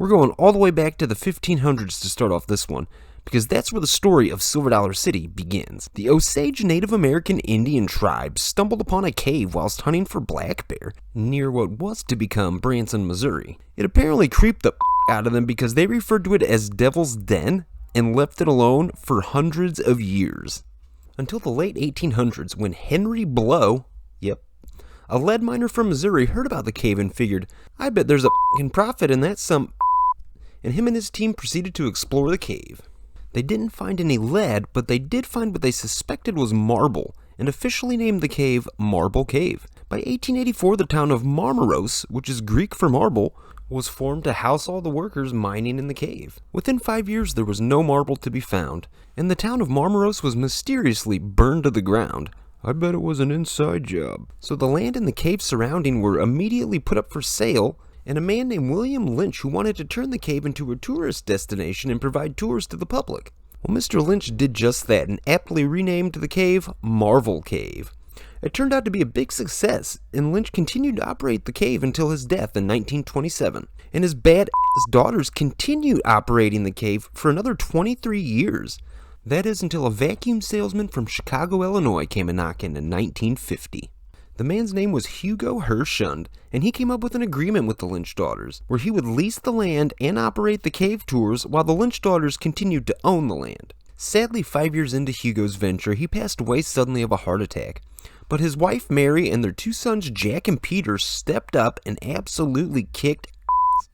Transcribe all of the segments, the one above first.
We're going all the way back to the 1500s to start off this one, because that's where the story of Silver Dollar City begins. The Osage Native American Indian tribe stumbled upon a cave whilst hunting for black bear near what was to become Branson, Missouri. It apparently creeped the out of them because they referred to it as Devil's Den and left it alone for hundreds of years. Until the late 1800s, when Henry Blow, a lead miner from Missouri, heard about the cave and figured, I bet there's a profit in that and him and his team proceeded to explore the cave. They didn't find any lead, but they did find what they suspected was marble, and officially named the cave Marble Cave. By 1884, the town of Marmaros, which is Greek for marble, was formed to house all the workers mining in the cave. Within 5 years, there was no marble to be found, and the town of Marmaros was mysteriously burned to the ground. I bet it was an inside job. So the land and the cave surrounding were immediately put up for sale, and a man named William Lynch who wanted to turn the cave into a tourist destination and provide tours to the public. Well, Mr. Lynch did just that and aptly renamed the cave Marvel Cave. It turned out to be a big success, and Lynch continued to operate the cave until his death in 1927. And his badass daughters continued operating the cave for another 23 years. That is until a vacuum salesman from Chicago, Illinois came a-knocking in 1950. The man's name was Hugo Herschend, and he came up with an agreement with the Lynch daughters, where he would lease the land and operate the cave tours while the Lynch daughters continued to own the land. Sadly, 5 years into Hugo's venture, he passed away suddenly of a heart attack. But his wife Mary and their two sons Jack and Peter stepped up and absolutely kicked ass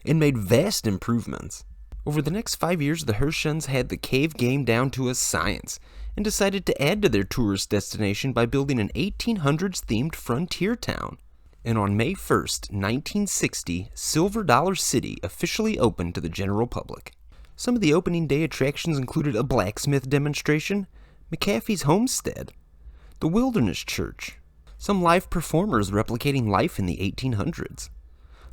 and made vast improvements. Over the next 5 years, the Herschends had the cave game down to a science and decided to add to their tourist destination by building an 1800s themed frontier town. And on May 1st, 1960, Silver Dollar City officially opened to the general public. Some of the opening day attractions included a blacksmith demonstration, McAfee's homestead, the Wilderness Church, some live performers replicating life in the 1800s,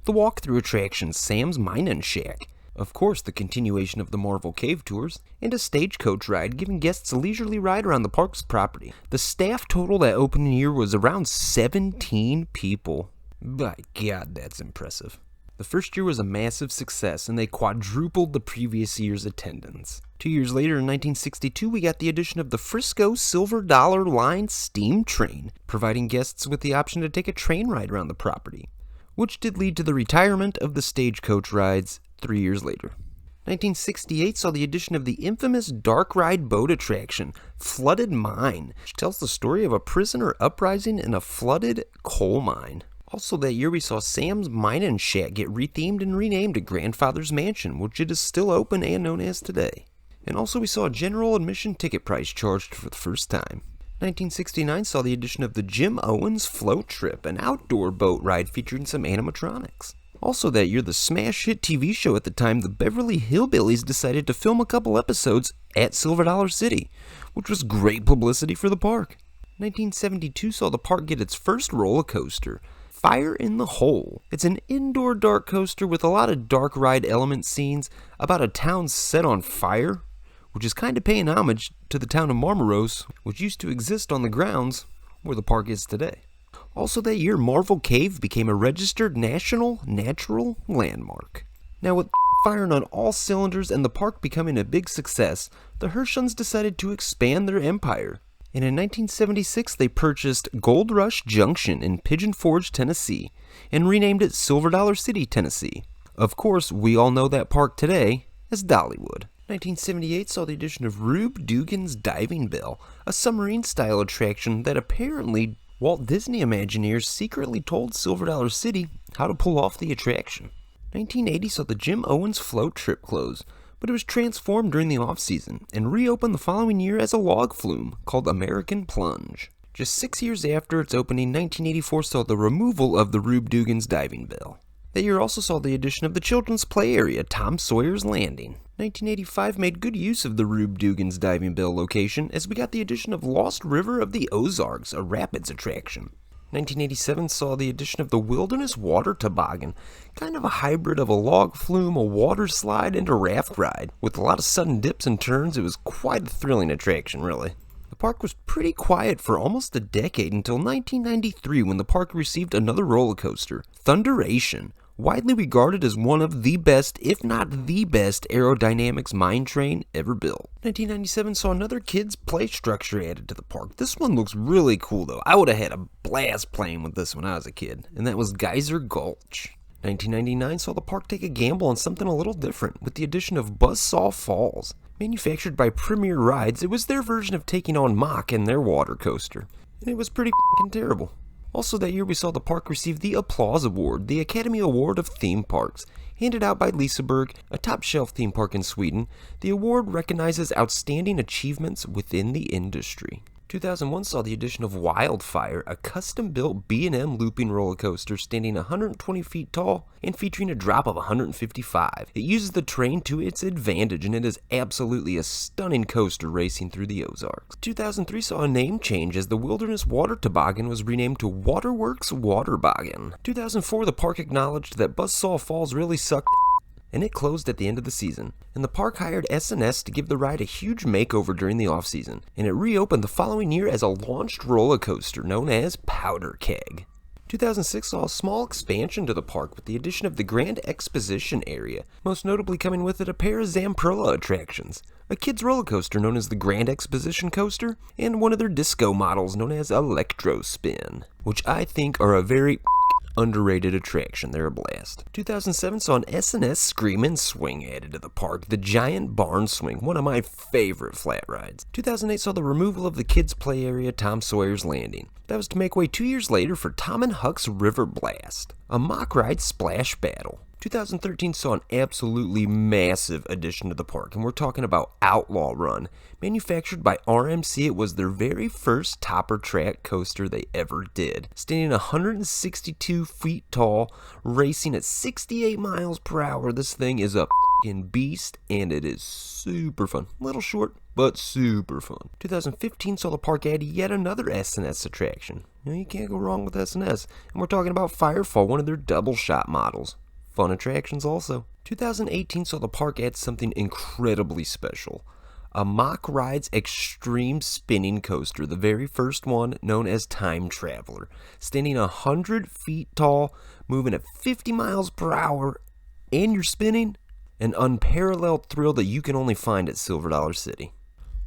the walkthrough attraction Sam's Mine Shack, of course the continuation of the Marvel Cave tours, and a stagecoach ride giving guests a leisurely ride around the park's property. The staff total that opening year was around 17 people. By God, that's impressive. The first year was a massive success, and they quadrupled the previous year's attendance. 2 years later, in 1962, we got the addition of the Frisco Silver Dollar Line steam train, providing guests with the option to take a train ride around the property, which did lead to the retirement of the stagecoach rides 3 years later. 1968 saw the addition of the infamous dark ride boat attraction, Flooded Mine, which tells the story of a prisoner uprising in a flooded coal mine. Also that year we saw Sam's Mine Shack get rethemed and renamed to Grandfather's Mansion, which it is still open and known as today. And also we saw a general admission ticket price charged for the first time. 1969 saw the addition of the Jim Owens Float Trip, an outdoor boat ride featuring some animatronics. Also that year, the smash hit TV show at the time, the Beverly Hillbillies, decided to film a couple episodes at Silver Dollar City, which was great publicity for the park. 1972 saw the park get its first roller coaster, Fire in the Hole. It's an indoor dark coaster with a lot of dark ride element scenes about a town set on fire, which is kind of paying homage to the town of Marmaros, which used to exist on the grounds where the park is today. Also that year, Marvel Cave became a registered National Natural Landmark. Now with firing on all cylinders and the park becoming a big success, the Herschends decided to expand their empire. And in 1976, they purchased Gold Rush Junction in Pigeon Forge, Tennessee, and renamed it Silver Dollar City, Tennessee. Of course, we all know that park today as Dollywood. 1978 saw the addition of Rube Dugan's Diving Bell, a submarine-style attraction that apparently Walt Disney Imagineers secretly told Silver Dollar City how to pull off the attraction. 1980 saw the Jim Owens Float Trip close, but it was transformed during the off-season and reopened the following year as a log flume called American Plunge. Just 6 years after its opening, 1984 saw the removal of the Rube Dugan's Diving Bell. That year also saw the addition of the children's play area, Tom Sawyer's Landing. 1985 made good use of the Rube Dugan's Diving Bell location as we got the addition of Lost River of the Ozarks, a rapids attraction. 1987 saw the addition of the Wilderness Water Toboggan, kind of a hybrid of a log flume, a water slide, and a raft ride. With a lot of sudden dips and turns, it was quite a thrilling attraction, really. The park was pretty quiet for almost a decade until 1993 when the park received another roller coaster, Thunderation, widely regarded as one of the best, if not the best, aerodynamics mine train ever built. 1997 saw another kids' play structure added to the park. This one looks really cool though. I would have had a blast playing with this when I was a kid, and that was Geyser Gulch. 1999 saw the park take a gamble on something a little different with the addition of Buzzsaw Falls. Manufactured by Premier Rides, it was their version of taking on Mach and their water coaster, and it was pretty f***ing terrible. Also that year we saw the park receive the Applause Award, the Academy Award of Theme Parks. Handed out by Liseberg, a top-shelf theme park in Sweden, the award recognizes outstanding achievements within the industry. 2001 saw the addition of Wildfire, a custom-built B&M looping roller coaster standing 120 feet tall and featuring a drop of 155. It uses the terrain to its advantage, and it is absolutely a stunning coaster racing through the Ozarks. 2003 saw a name change as the Wilderness Water Toboggan was renamed to Waterworks Waterboggan. 2004, the park acknowledged that Buzzsaw Falls really sucked, and it closed at the end of the season. And the park hired S&S to give the ride a huge makeover during the off-season, and it reopened the following year as a launched roller coaster known as Powder Keg. 2006 saw a small expansion to the park with the addition of the Grand Exposition area, most notably coming with it a pair of Zamperla attractions, a kids roller coaster known as the Grand Exposition Coaster, and one of their disco models known as Electro Spin, which I think are a very underrated attraction. They're a blast. 2007 saw an S&S Scream and Swing added to the park, the Giant Barn Swing, one of my favorite flat rides. 2008 saw the removal of the kids' play area, Tom Sawyer's Landing. That was to make way 2 years later for Tom and Huck's River Blast, a mock ride splash battle. 2013 saw an absolutely massive addition to the park, and we're talking about Outlaw Run. Manufactured by RMC, it was their very first topper track coaster they ever did. Standing 162 feet tall, racing at 68 miles per hour, this thing is a f***ing beast, and it is super fun. A little short, but super fun. 2015 saw the park add yet another S&S attraction. You can't go wrong with S&S, and we're talking about Firefall, one of their double shot models. Fun attractions also. 2018 saw the park add something incredibly special. A Mach Rides Extreme Spinning Coaster, the very first one, known as Time Traveler. Standing 100 feet tall, moving at 50 miles per hour, and you're spinning? An unparalleled thrill that you can only find at Silver Dollar City.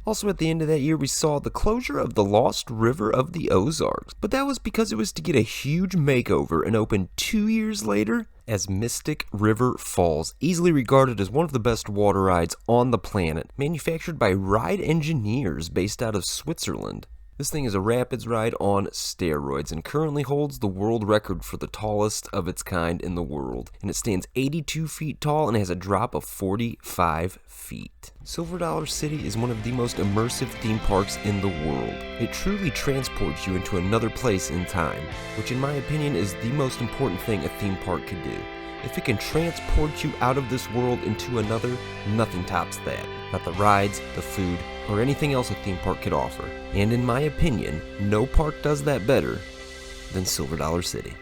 Also at the end of that year, we saw the closure of the Lost River of the Ozarks, but that was because it was to get a huge makeover and open 2 years later as Mystic River Falls, easily regarded as one of the best water rides on the planet, manufactured by Ride Engineers based out of Switzerland. This thing is a rapids ride on steroids and currently holds the world record for the tallest of its kind in the world. And it stands 82 feet tall and has a drop of 45 feet. Silver Dollar City is one of the most immersive theme parks in the world. It truly transports you into another place in time, which in my opinion is the most important thing a theme park could do. If it can transport you out of this world into another, nothing tops that. Not the rides, the food, or anything else a theme park could offer. And in my opinion, no park does that better than Silver Dollar City.